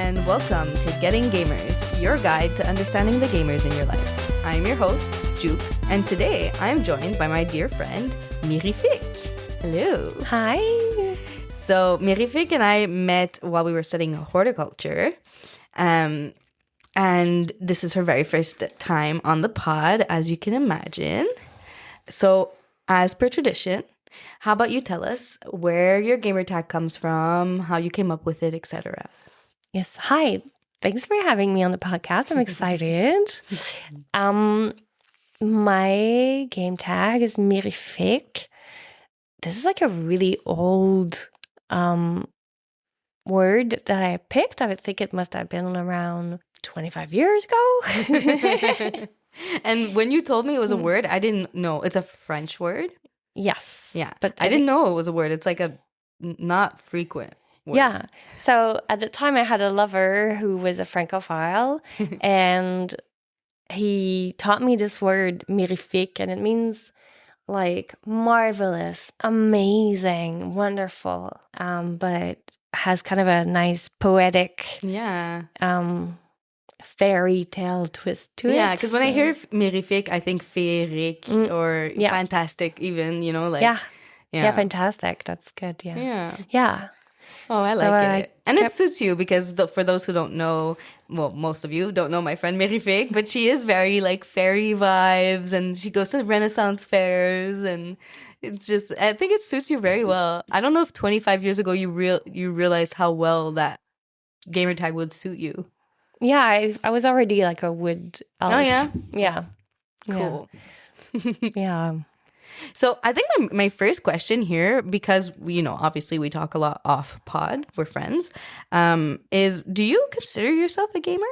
and welcome to Getting Gamers, your guide to understanding the gamers in your life. I'm your host, Juke, and today I'm joined by my dear friend, Mirifique. Hello. Hi. So Mirifique and I met while we were studying horticulture, and this is her very first time on the pod, as you can imagine. So as per tradition, how about you tell us where your gamer tag comes from, how you came up with it, etc. Yes. Hi. Thanks for having me on the podcast. I'm excited. My game tag is Mirifique. This is like a really old word that I picked. I would think it must have been around 25 years ago. And when you told me it was a word, I didn't know. It's a French word? Yes. Yeah. But I didn't know it was a word. It's like a not frequent word. Yeah. So at the time I had a lover who was a Francophile and he taught me this word, mirifique, and it means like marvelous, amazing, wonderful, but has kind of a nice poetic fairy tale twist to it. Yeah, because when I hear mirifique, I think féerique or fantastic even, you know, like. Yeah, fantastic. That's good, Yeah. Oh, I like it. And it suits you because for those who don't know, well, most of you don't know my friend Mirifique, but she is very like fairy vibes and she goes to Renaissance fairs and it's just, I think it suits you very well. I don't know if 25 years ago you realized how well that gamer tag would suit you. Yeah, I was already like a wood elf. Oh, yeah? Yeah. Cool. Yeah. So I think my first question here, because, you know, obviously we talk a lot off pod, we're friends, is do you consider yourself a gamer?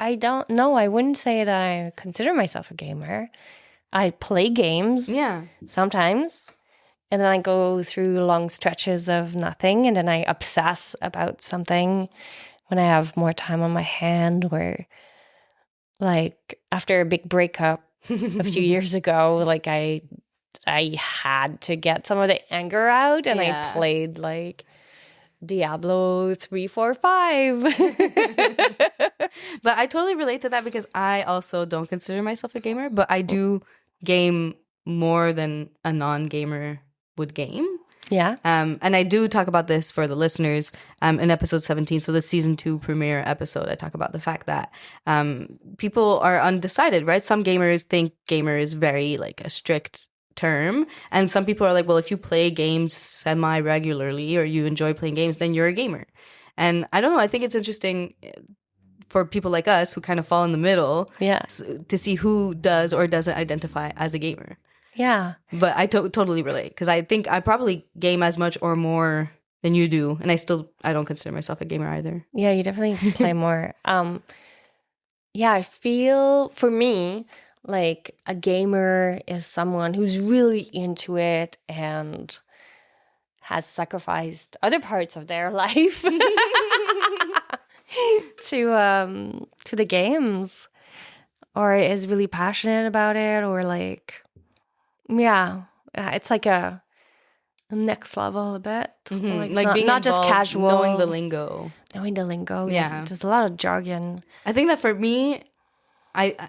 I don't know. I wouldn't say that I consider myself a gamer. I play games sometimes, and then I go through long stretches of nothing, and then I obsess about something when I have more time on my hand, or like after a big breakup a few years ago, like I had to get some of the anger out, and I played like Diablo 3, 4, 5. But I totally relate to that because I also don't consider myself a gamer, but I do game more than a non-gamer would game. Yeah. And I do talk about this for the listeners in episode 17. So the season 2 premiere episode, I talk about the fact that people are undecided, right? Some gamers think gamer is very like a strict term. And some people are like, well, if you play games semi-regularly or you enjoy playing games, then you're a gamer. And I don't know. I think it's interesting for people like us who kind of fall in the middle to see who does or doesn't identify as a gamer. Yeah. But I totally relate because I think I probably game as much or more than you do. And I don't consider myself a gamer either. Yeah, you definitely play more. I feel for me, like a gamer is someone who's really into it and has sacrificed other parts of their life to the games, or is really passionate about it, or like it's like a next level a bit. Like being not just casual, knowing the lingo. Yeah, there's a lot of jargon. I think that for me,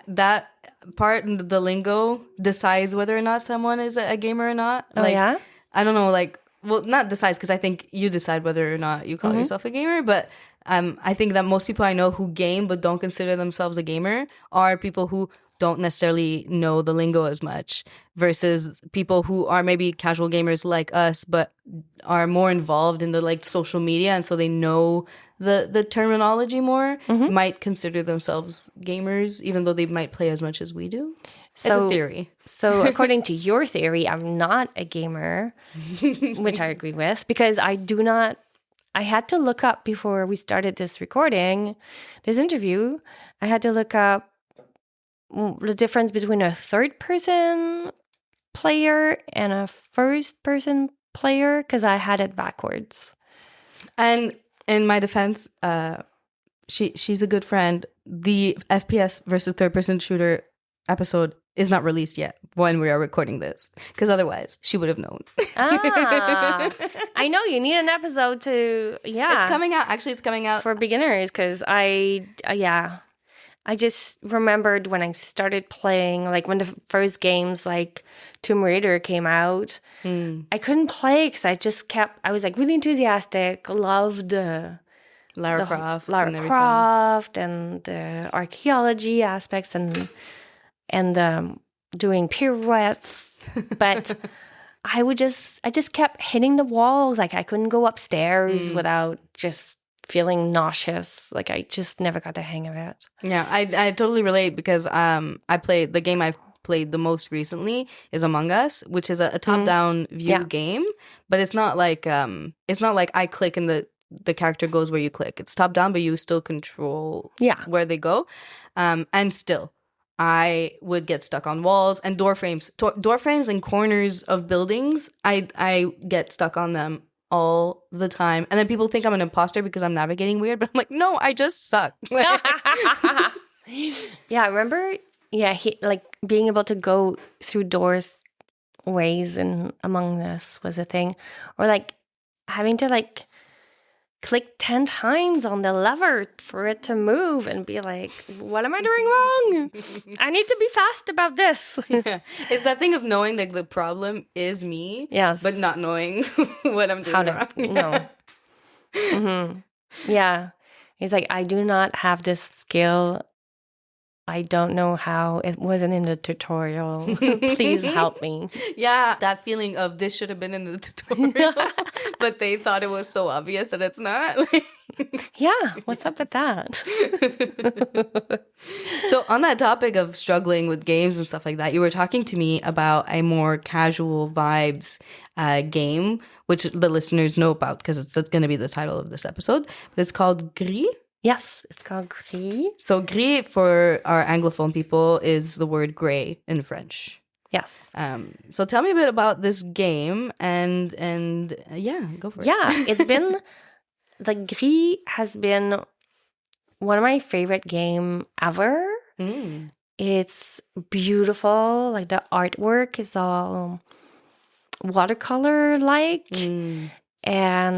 that part, the lingo, decides whether or not someone is a gamer or not. Like, I don't know, like, well, not decides because I think you decide whether or not you call yourself a gamer, but I think that most people I know who game but don't consider themselves a gamer are people who don't necessarily know the lingo as much versus people who are maybe casual gamers like us but are more involved in the like social media and so they know the terminology more, might consider themselves gamers even though they might play as much as we do. It's a theory. So according to your theory, I'm not a gamer, which I agree with, because I had to look up before we started this interview, I had to look up the difference between a third-person player and a first-person player because I had it backwards. And in my defense, she's a good friend. The FPS versus third-person shooter episode is not released yet when we are recording this, because otherwise she would have known. I know you need an episode to, It's coming out. Actually, it's coming out for beginners, because I just remembered when I started playing, like when the first games like Tomb Raider came out, I couldn't play because I was like really enthusiastic, loved Lara Croft and the archaeology aspects and doing pirouettes, but I just kept hitting the walls. Like I couldn't go upstairs without just feeling nauseous. Like I just never got the hang of it. Yeah, I totally relate, because I played the game I've played the most recently is Among Us, which is a top-down view game, but it's not like I click and the character goes where you click. It's top-down, but you still control where they go. And still, I would get stuck on walls and door frames and corners of buildings. I get stuck on them all the time, and then people think I'm an imposter because I'm navigating weird, but I'm like, no, I just suck. I remember like being able to go through doors ways and Among Us was a thing, or like having to like click 10 times on the lever for it to move and be like, what am I doing wrong? I need to be fast about this. It's that thing of knowing that the problem is me, but not knowing what I'm doing wrong. No. Yeah. It's like, I do not have this skill. I don't know how. It wasn't in the tutorial. Please help me. Yeah, that feeling of this should have been in the tutorial, but they thought it was so obvious that it's not. Yeah, what's up with that? So on that topic of struggling with games and stuff like that, you were talking to me about a more casual vibes game, which the listeners know about because that's going to be the title of this episode. But it's called Gris. Yes, it's called Gris. So Gris, for our Anglophone people, is the word gray in French. Yes. So tell me a bit about this game and go for it. Yeah, it's been... Gris has been one of my favorite game ever. It's beautiful. Like the artwork is all watercolor-like. And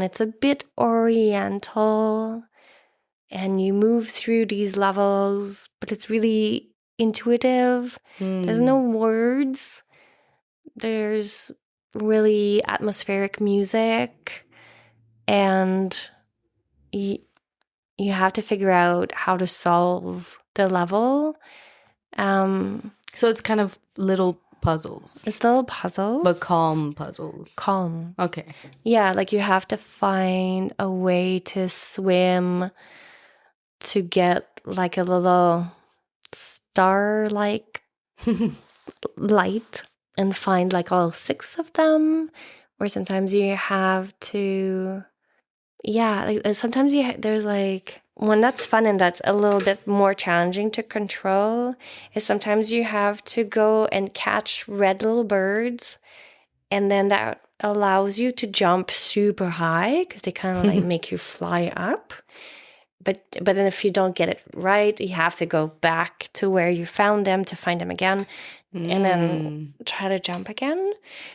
it's a bit oriental. And you move through these levels, but it's really intuitive. There's no words. There's really atmospheric music. And you have to figure out how to solve the level. So it's kind of little puzzles. It's little puzzles. But calm puzzles. Calm. Okay. Yeah, like you have to find a way to swim to get like a little star-like light and find like all 6 of them. Or sometimes you have to... Yeah, like sometimes there's like one that's fun and that's a little bit more challenging to control is sometimes you have to go and catch red little birds, and then that allows you to jump super high because they kind of like make you fly up. But then if you don't get it right, you have to go back to where you found them to find them again and then try to jump again.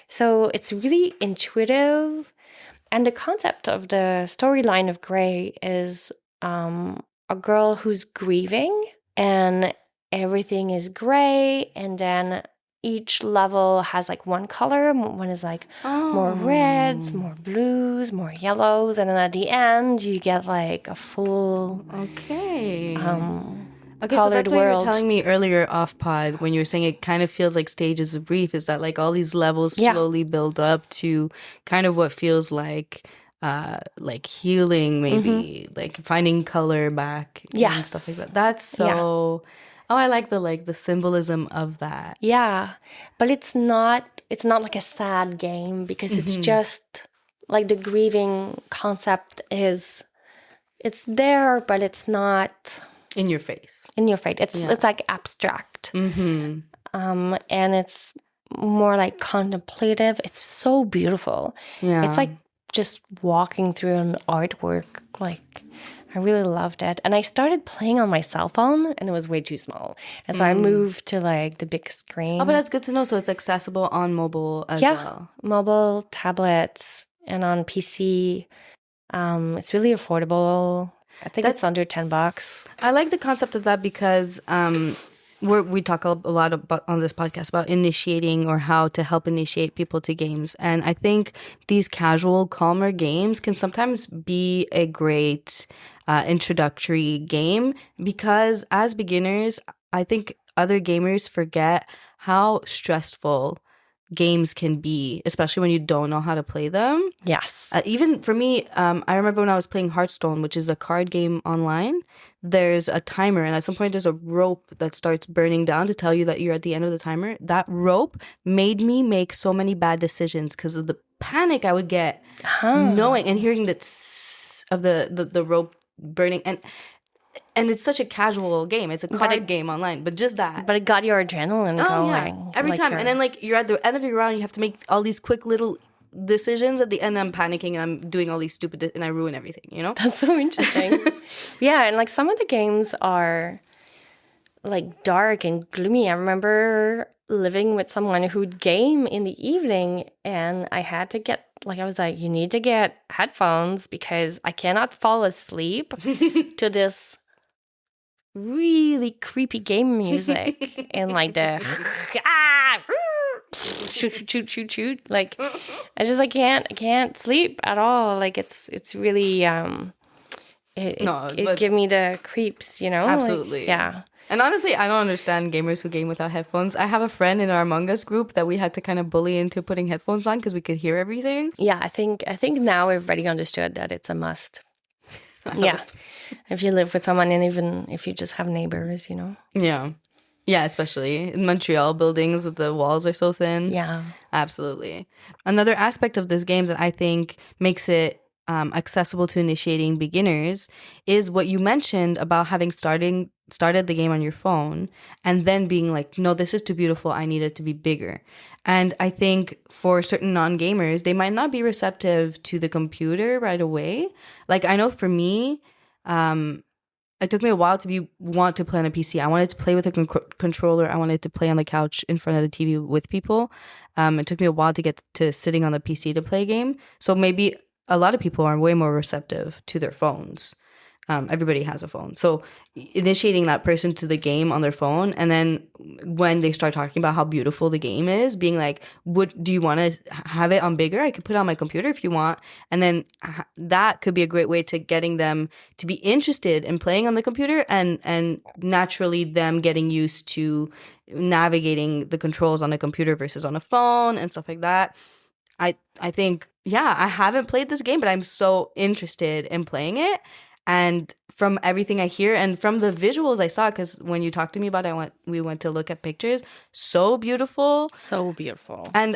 So it's really intuitive. And the concept of the storyline of Gris is a girl who's grieving and everything is gray, and then each level has like one color. One is like more reds, more blues, more yellows, and then at the end you get like a full Okay, so that's what you were telling me earlier off pod when you were saying it kind of feels like stages of grief, is that like all these levels slowly build up to kind of what feels like healing, maybe like finding color back and stuff like that. That's so I like the symbolism of that. Yeah, but it's not like a sad game because it's just like the grieving concept is it's there, but it's not in your face. It's like abstract. And it's more like contemplative. It's so beautiful. It's like just walking through an artwork. Like, I I really loved it. And I started playing on my cell phone and it was way too small. And so I moved to like the big screen. Oh, but that's good to know. So it's accessible on mobile as well. Mobile, tablets, and on PC. It's really affordable. I think it's under $10. I like the concept of that because we talk a lot about on this podcast about initiating or how to help initiate people to games. And I think these casual, calmer games can sometimes be a great introductory game because as beginners, I think other gamers forget how stressful games can be, especially when you don't know how to play them. Yes. Even for me, I remember when I was playing Hearthstone, which is a card game online, there's a timer and at some point there's a rope that starts burning down to tell you that you're at the end of the timer. That rope made me make so many bad decisions because of the panic I would get knowing and hearing that of the rope burning. And it's such a casual game. It's a card game online, but just that. But it got your adrenaline going. Yeah. Every time. And then like you're at the end of your round, you have to make all these quick little decisions. At the end, I'm panicking and I'm doing all these stupid and I ruin everything, you know? That's so interesting. Yeah, and like some of the games are like dark and gloomy. I remember living with someone who'd game in the evening and I had to get I was like, you need to get headphones because I cannot fall asleep to this really creepy game music and like the shoot. Like I just I can't sleep at all. Like it's really it give me the creeps, you know? Absolutely. Like, yeah. And honestly, I don't understand gamers who game without headphones. I have a friend in our Among Us group that we had to kind of bully into putting headphones on because we could hear everything. Yeah, I think now everybody understood that it's a must. Yeah. If you live with someone and even if you just have neighbors, you know. Yeah. Yeah, especially in Montreal buildings with the walls are so thin. Yeah. Absolutely. Another aspect of this game that I think makes it accessible to initiating beginners is what you mentioned about having started the game on your phone and then being like, no, this is too beautiful. I need it to be bigger. And I think for certain non-gamers, they might not be receptive to the computer right away. Like I know for me, it took me a while to want to play on a PC. I wanted to play with a controller. I wanted to play on the couch in front of the TV with people. It took me a while to get to sitting on the PC to play a game. So maybe a lot of people are way more receptive to their phones. Everybody has a phone. So initiating that person to the game on their phone, and then when they start talking about how beautiful the game is, being like, do you want to have it on bigger? I could put it on my computer if you want. And then that could be a great way to getting them to be interested in playing on the computer and naturally them getting used to navigating the controls on a computer versus on a phone and stuff like that. I think, yeah, I haven't played this game, but I'm so interested in playing it. And from everything I hear and from the visuals I saw, because when you talked to me about it, we went to look at pictures. So beautiful. So beautiful. And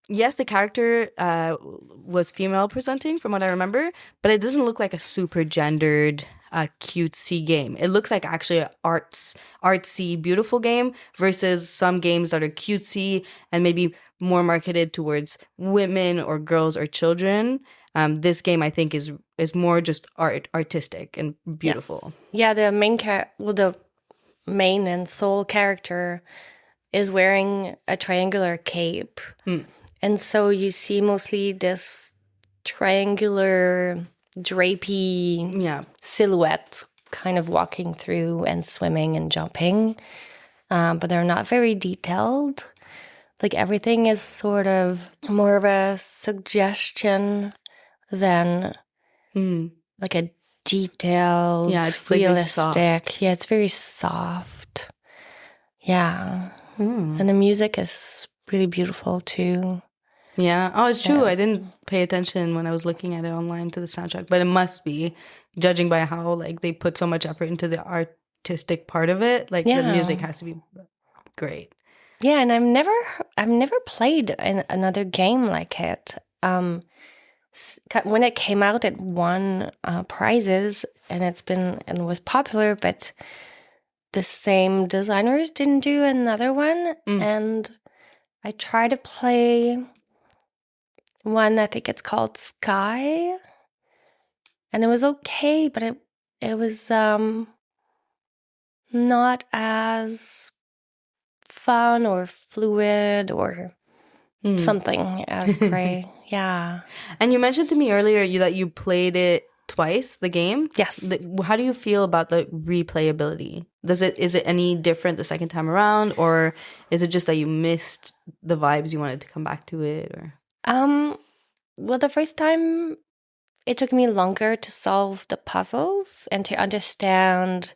yes, the character was female presenting from what I remember, but it doesn't look like a super gendered, cutesy game. It looks like actually an artsy, beautiful game versus some games that are cutesy and maybe more marketed towards women or girls or children. This game, I think, is more just artistic and beautiful. Yes. Yeah, the main and sole character is wearing a triangular cape. And so you see mostly this triangular drapey silhouette kind of walking through and swimming and jumping. But they're not very detailed. Like everything is sort of more of a suggestion than like a detailed, it's realistic. Like it's very soft. Yeah. And the music is really beautiful too. Yeah. Oh, it's true. I didn't pay attention when I was looking at it online to the soundtrack, but it must be, judging by how like they put so much effort into the artistic part of it. Like the music has to be great. Yeah, and I've never played another game like it. When it came out, it won prizes, and was popular. But the same designers didn't do another one, and I tried to play one. I think it's called Sky, And it was okay, but it was not as fun or fluid or something as Gris. Yeah. And you mentioned to me earlier that you played it twice, the game. Yes. How do you feel about the replayability? Is it any different the second time around, or is it just that you missed the vibes, you wanted to come back to it, or? Well, the first time it took me longer to solve the puzzles and to understand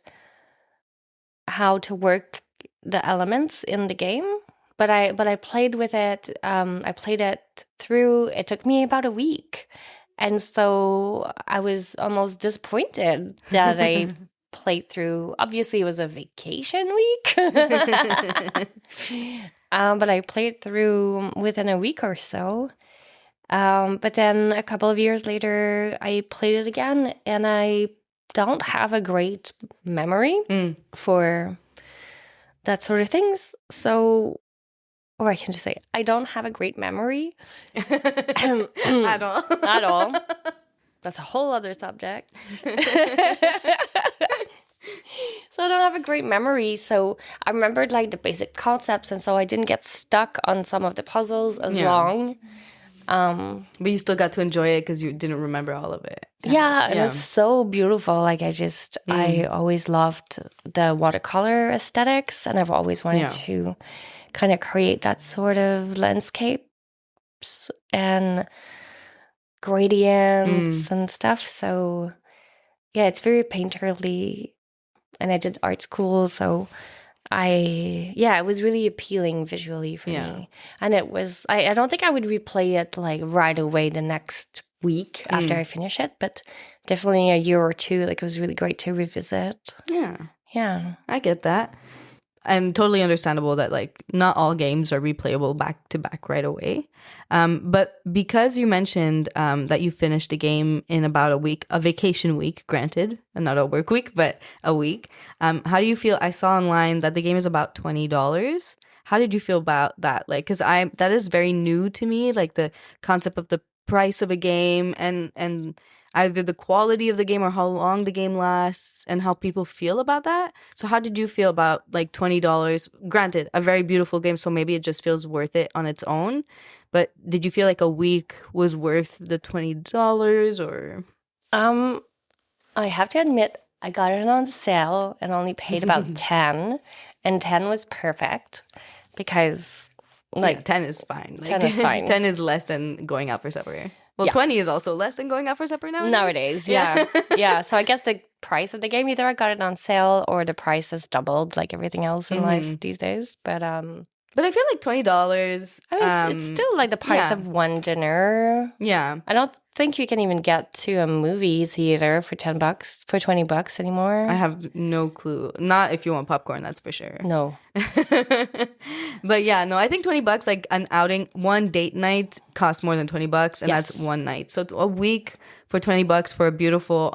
how to work the elements in the game. But I played with it. I played it through. It took me about a week, and so I was almost disappointed that I played through. Obviously, it was a vacation week, but I played through within a week or so. But then a couple of years later, I played it again, and I don't have a great memory for that sort of things. So. Or I can just say, I don't have a great memory. At all. At all. That's a whole other subject. So I don't have a great memory. So I remembered like the basic concepts. And so I didn't get stuck on some of the puzzles as long. But you still got to enjoy it because you didn't remember all of it. Yeah, and it's so beautiful. Like I always loved the watercolor aesthetics. And I've always wanted to kind of create that sort of landscapes and gradients and stuff. So yeah, it's very painterly, and I did art school, so it was really appealing visually for me. And it was I don't think I would replay it like right away the next week after I finish it, but definitely a year or two. Like, it was really great to revisit. Yeah, I get that. And totally understandable that like not all games are replayable back to back right away. But because you mentioned that you finished the game in about a week, a vacation week, granted, and not a work week, but a week. How do you feel? I saw online that the game is about $20. How did you feel about that? Like, because that is very new to me, like the concept of the price of a game and either the quality of the game or how long the game lasts and how people feel about that. So how did you feel about like $20? Granted, a very beautiful game, so maybe it just feels worth it on its own. But did you feel like a week was worth the $20 or? I have to admit, I got it on sale and only paid about 10, and 10 was perfect because like 10 is fine. Like, 10 is fine. 10 is less than going out for supper. Well, 20 is also less than going out for supper nowadays. Nowadays, yeah. So I guess the price of the game, either I got it on sale or the price has doubled like everything else in life these days. But I feel like $20. I mean, it's still like the price of one dinner. Yeah. I don't think you can even get to a movie theater for $10, for $20 anymore. I have no clue. Not if you want popcorn, that's for sure. No. But yeah, no, I think $20, like an outing, one date night costs more than $20, and that's one night. So a week for $20 for a beautiful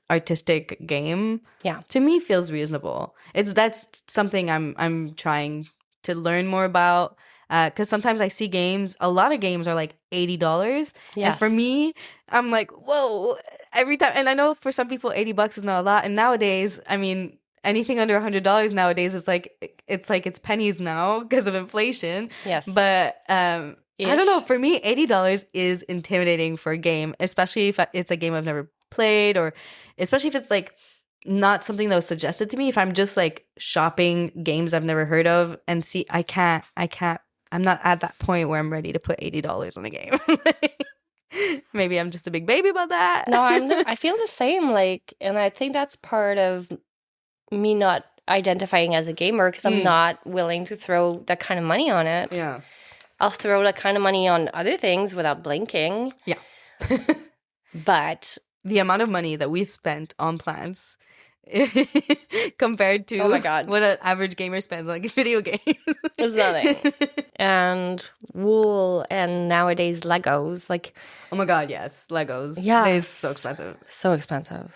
artistic game, to me feels reasonable. That's something I'm trying to learn more about. Because sometimes I see games, a lot of games are like $80. And for me, I'm like, whoa, every time. And I know for some people, $80 is not a lot. And nowadays, I mean, anything under $100 nowadays is like it's pennies now because of inflation. Yes. But I don't know. For me, $80 is intimidating for a game, especially if it's a game I've never played, or especially if it's like not something that was suggested to me. If I'm just like shopping games I've never heard of and see, I can't. I'm not at that point where I'm ready to put $80 on a game. Maybe I'm just a big baby about that. No, I feel the same. Like, and I think that's part of me not identifying as a gamer because I'm not willing to throw that kind of money on it. Yeah. I'll throw that kind of money on other things without blinking. Yeah. But the amount of money that we've spent on plants compared to what an average gamer spends on video games. It's nothing. And wool and nowadays Legos. Like, oh my God, yes. Legos. Yeah. They're so expensive. So expensive.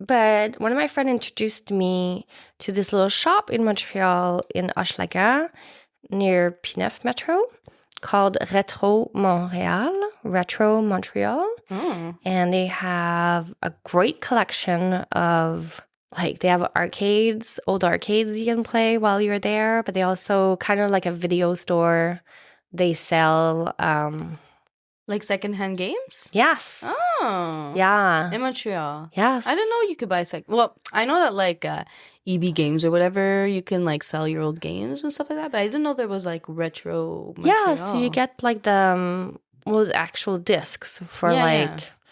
But one of my friends introduced me to this little shop in Montreal in Hochelaga near P9 Metro called Retro Montreal. And they have a great collection of, like, they have arcades, old arcades you can play while you're there, but they also kind of like a video store. They sell like secondhand games? Yes. Oh. Yeah. In Montreal. Yes. I didn't know you could buy well, I know that like EB Games or whatever, you can like sell your old games and stuff like that, but I didn't know there was like retro Montreal. Yeah, so you get like the actual discs for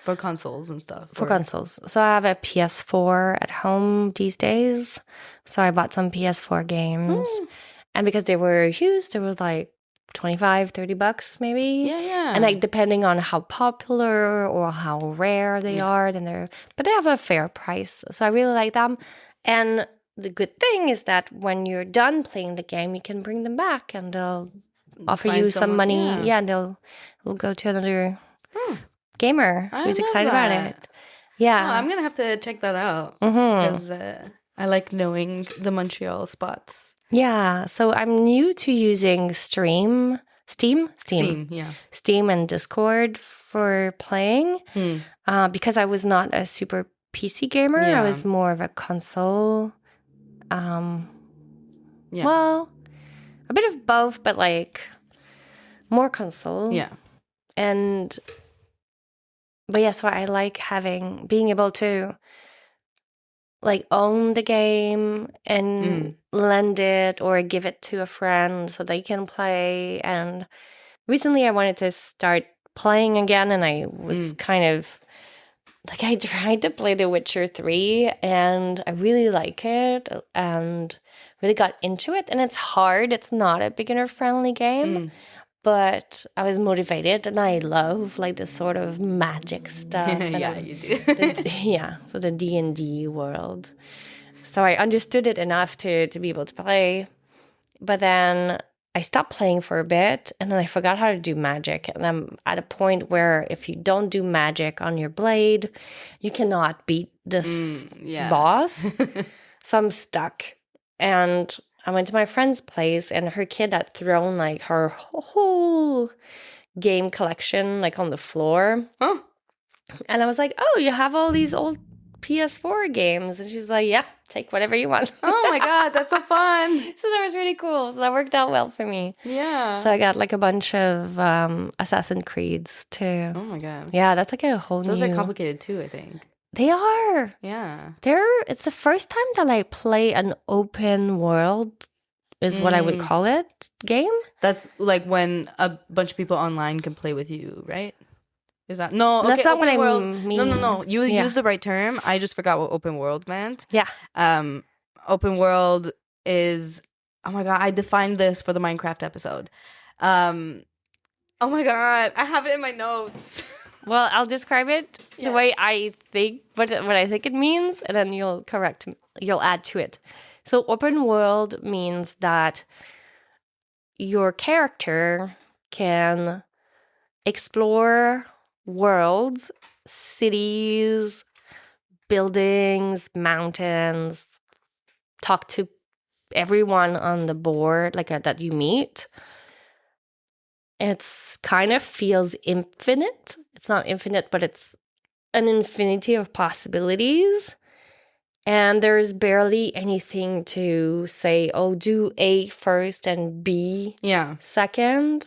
for consoles and stuff. For consoles. So I have a PS4 at home these days. So I bought some PS4 games. And because they were used, it was like $25-$30 maybe. Yeah. And like depending on how popular or how rare they are, then but they have a fair price. So I really like them. And the good thing is that when you're done playing the game, you can bring them back and they'll offer you some money. Yeah, and they'll go to another gamer who's excited about it. Yeah. Oh, I'm going to have to check that out because I like knowing the Montreal spots. Yeah. So I'm new to using Steam, yeah. Steam and Discord for playing because I was not a super PC gamer. I was more of a console. Well, a bit of both, but like more console. Yeah. But yeah, so I like being able to like own the game and lend it or give it to a friend so they can play. And recently I wanted to start playing again, and I was kind of like, I tried to play The Witcher 3 and I really like it and really got into it. And it's hard. It's not a beginner-friendly game. But I was motivated, and I love like this sort of magic stuff. Yeah, you do. So the D&D world. So I understood it enough to be able to play. But then I stopped playing for a bit, and then I forgot how to do magic. And I'm at a point where if you don't do magic on your blade, you cannot beat this boss. So I'm stuck. And I went to my friend's place, and her kid had thrown like her whole game collection like on the floor. Oh. And I was like, "Oh, you have all these old PS4 games?" And she was like, "Yeah, take whatever you want." Oh my God, that's so fun. So that was really cool. So that worked out well for me. Yeah. So I got like a bunch of Assassin's Creeds too. Oh my God. Yeah, that's like a whole Those are complicated too, I think. They are. Yeah. It's the first time that I play an open world, is what I would call it, game. That's like when a bunch of people online can play with you, right? Is that no? Okay, that's not what I mean. mean. No. You used the right term. I just forgot what open world meant. Yeah. Open world is. Oh my God! I defined this for the Minecraft episode. Oh my God! I have it in my notes. Well, I'll describe it the way I think, what I think it means, and then you'll add to it. So open world means that your character can explore worlds, cities, buildings, mountains, talk to everyone on the board that you meet. It's kind of feels infinite. It's not infinite, but it's an infinity of possibilities. And there's barely anything to say, oh, do A first and B second.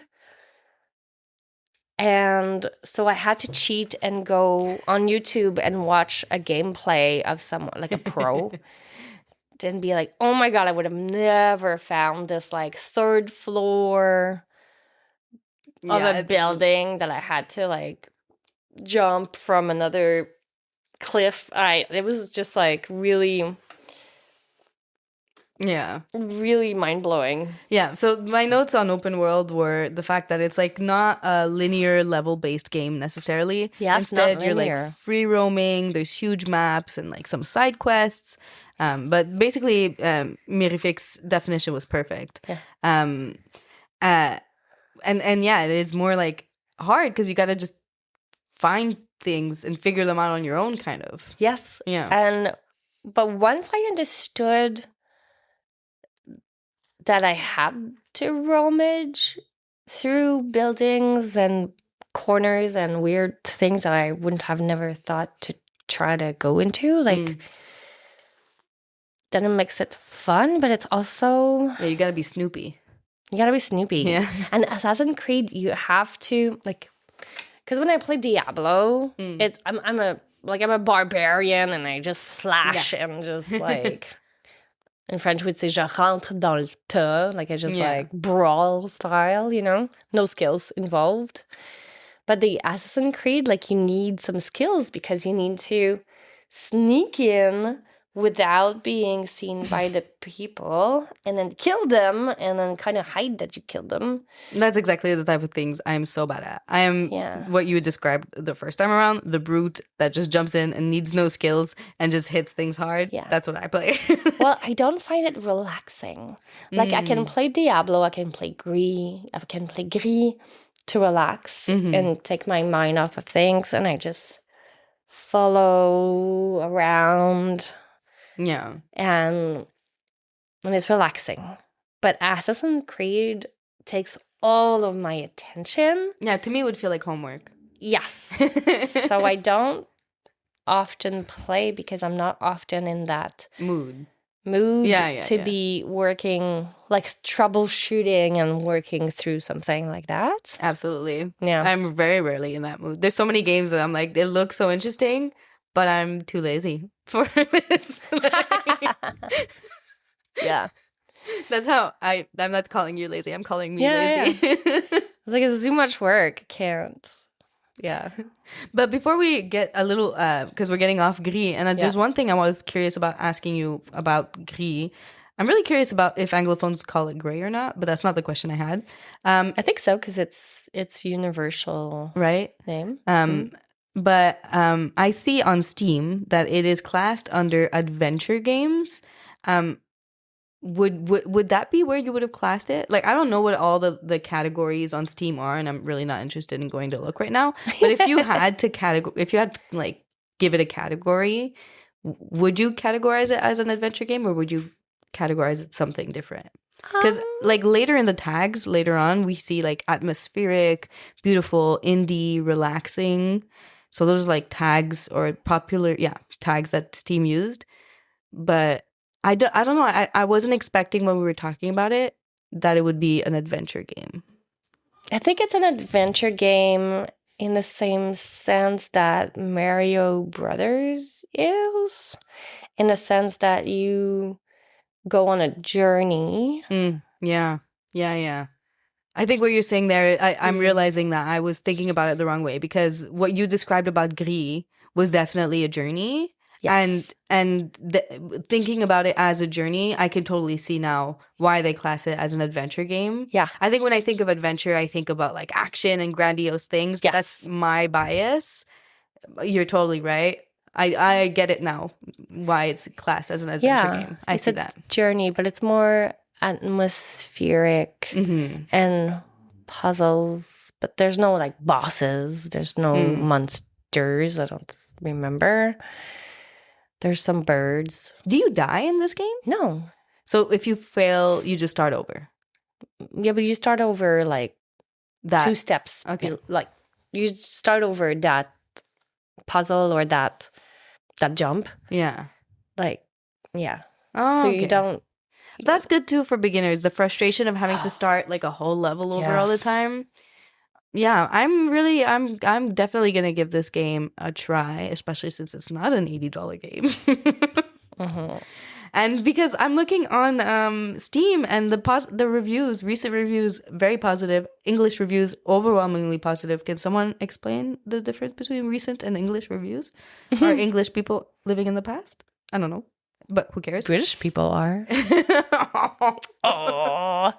And so I had to cheat and go on YouTube and watch a gameplay of someone, like a pro. And be like, oh my God, I would have never found this like third floor of a building that I had to like jump from another cliff. It was just like really really mind-blowing. Yeah, so my notes on open world were the fact that it's like not a linear level-based game necessarily. Yeah, instead you're like free roaming, there's huge maps and like some side quests. But basically Mirifique's definition was perfect. And yeah, it is more like hard because you got to just find things and figure them out on your own, kind of. Yes. Yeah. But once I understood that I had to roamage through buildings and corners and weird things that I wouldn't have never thought to try to go into. Like, then it makes it fun, but it's also... Yeah, you gotta be Snoopy. You gotta be Snoopy. Yeah. And Assassin's Creed, you have to, like... Because when I play Diablo, I'm a barbarian and I just slash and just like... In French, we'd say je rentre dans le tas. Like, I just like brawl style, you know? No skills involved. But the Assassin's Creed, like, you need some skills because you need to sneak in without being seen by the people and then kill them and then kind of hide that you killed them. That's exactly the type of things I am so bad at. I am what you described the first time around, the brute that just jumps in and needs no skills and just hits things hard. Yeah. That's what I play. Well, I don't find it relaxing. Like, I can play Diablo, I can play Gris to relax and take my mind off of things, and I just follow around. Yeah. And it's relaxing. But Assassin's Creed takes all of my attention. Yeah, to me it would feel like homework. Yes. So I don't often play because I'm not often in that mood to be working, like troubleshooting and working through something like that. Absolutely. Yeah. I'm very rarely in that mood. There's so many games that I'm like, they look so interesting, but I'm too lazy for this. Yeah. That's how I'm not calling you lazy. I'm calling me lazy. Yeah. It's like, it's too much work. Can't. Yeah. But before we get a little, because we're getting off Gris, and there's one thing I was curious about asking you about Gris. I'm really curious about if Anglophones call it gray or not, but that's not the question I had. I think so, because it's universal, right? Name. But I see on Steam that it is classed under adventure games. Would that be where you would have classed it? Like, I don't know what all the categories on Steam are, and I'm really not interested in going to look right now. But if you had to like give it a category, would you categorize it as an adventure game, or would you categorize it something different? Because like later in the tags, later on, we see like atmospheric, beautiful, indie, relaxing. So those are like tags or popular, tags that Steam used. But I don't know. I wasn't expecting when we were talking about it that it would be an adventure game. I think it's an adventure game in the same sense that Mario Brothers is, in the sense that you go on a journey. Yeah. I think what you're saying there, I'm realizing that I was thinking about it the wrong way, because what you described about Gris was definitely a journey. Yes. And thinking about it as a journey, I can totally see now why they class it as an adventure game. Yeah. I think when I think of adventure, I think about like action and grandiose things. Yes. That's my bias. You're totally right. I get it now, why it's classed as an adventure game. I see that. Journey, but it's more atmospheric and puzzles. But there's no like bosses. There's no monsters. I don't remember. There's some birds. Do you die in this game? No. So if you fail, you just start over? Yeah, but you start over like that 2 steps. Okay. Like you start over that puzzle or that jump. Yeah. Like, yeah. Oh, so you don't... That's good too for beginners. The frustration of having to start like a whole level over all the time. Yeah, I'm definitely gonna give this game a try, especially since it's not an $80 game. And because I'm looking on Steam and the reviews, recent reviews, very positive. English reviews, overwhelmingly positive. Can someone explain the difference between recent and English reviews? Are English people living in the past? I don't know, but who cares? British people are. Oh.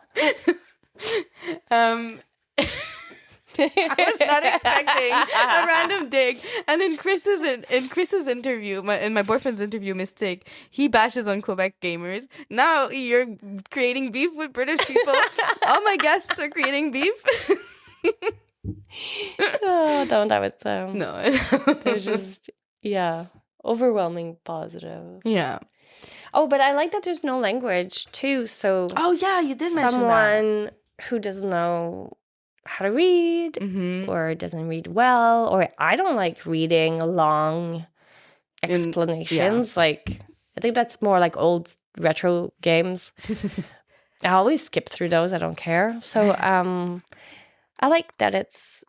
I was not expecting a random dig. And in Chris's interview, in my boyfriend's interview, Mystic, he bashes on Quebec gamers. Now you're creating beef with British people. All my guests are creating beef. Oh, don't have it. No. There's just, overwhelming positive. Yeah. Oh, but I like that there's no language too. So oh yeah, you did mention that. Someone who doesn't know how to read or doesn't read well, or I don't like reading long explanations. Like, I think that's more like old retro games. I always skip through those. I don't care. So I like that it's...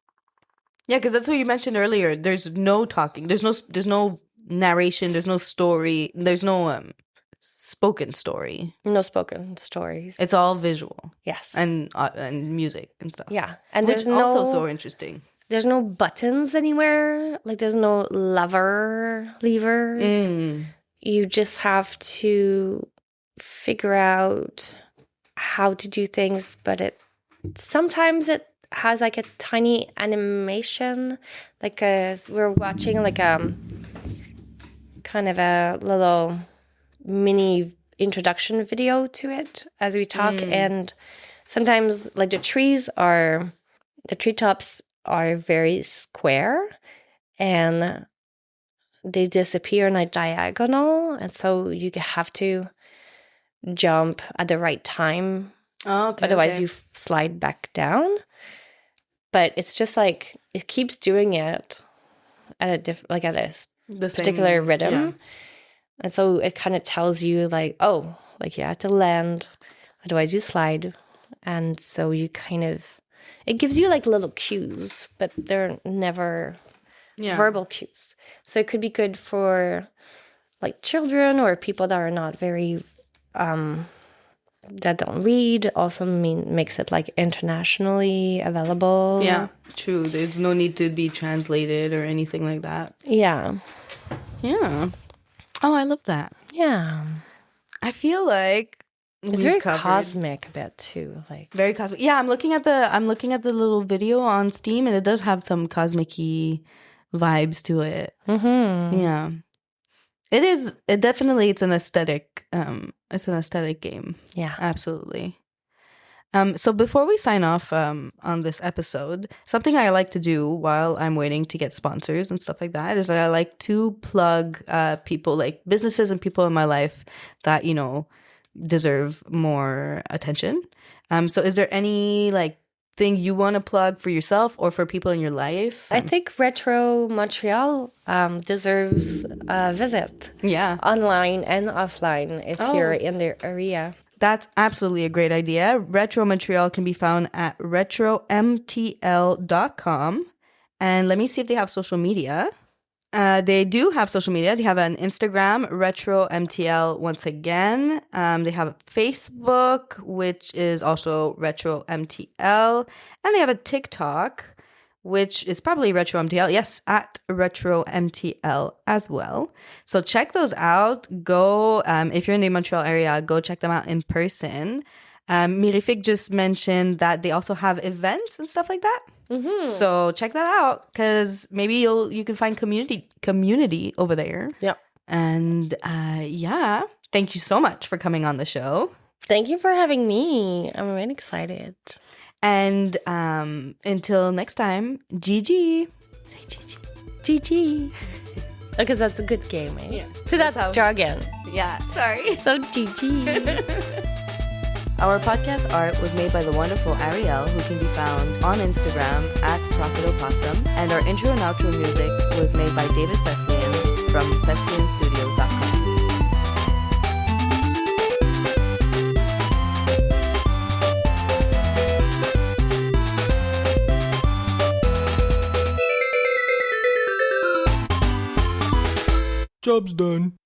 Yeah, because that's what you mentioned earlier. There's no talking. There's no narration. There's no story. There's no spoken story. No spoken stories. It's all visual. Yes. And music and stuff. Yeah. And which is also so interesting. There's no buttons anywhere. Like, there's no levers. You just have to figure out how to do things, but sometimes it has like a tiny animation, like we're watching like kind of a little mini introduction video to it as we talk. And sometimes like the treetops are very square and they disappear in a diagonal, and so you have to jump at the right time. Otherwise you slide back down. But it's just like it keeps doing it at a particular rhythm. Yeah. And so it kind of tells you like, oh, like you have to land, otherwise you slide. And so you kind of, it gives you like little cues, but they're never verbal cues. So it could be good for like children or people that are not very, that don't read. Also makes it like internationally available. Yeah, true. There's no need to be translated or anything like that. Yeah. Yeah. Oh, I love that. Yeah. I feel like it's very cosmic a bit too. Like very cosmic. Yeah, I'm looking at the little video on Steam, and it does have some cosmic-y vibes to it. Mm-hmm. Yeah. It is. It definitely. It's an aesthetic. It's an aesthetic game. Yeah, absolutely. So before we sign off on this episode, something I like to do while I'm waiting to get sponsors and stuff like that is that I like to plug people, like businesses and people in my life that deserve more attention. So is there any like thing you want to plug for yourself or for people in your life? I think Retro Montreal deserves a visit. Yeah. Online and offline if you're in the area. That's absolutely a great idea. Retro Montreal can be found at retromtl.com. And let me see if they have social media. They do have social media. They have an Instagram, RetroMTL, once again. They have Facebook, which is also RetroMTL. And they have a TikTok, which is probably RetroMTL. Yes, at RetroMTL as well. So check those out. Go, if you're in the Montreal area, go check them out in person. Mirifique just mentioned that they also have events and stuff like that. Mm-hmm. So check that out, because maybe you can find community over there. Yeah. And yeah, thank you so much for coming on the show. Thank you for having me. I'm really excited. And until next time, GG. Say GG. GG. Because that's a good game, eh? Yeah. So that's jargon. Yeah, sorry. So GG. Our podcast art was made by the wonderful Ariel, who can be found on Instagram at ProfitOpossum, and our intro and outro music was made by David Thespian from thespianstudio.com. Job's done.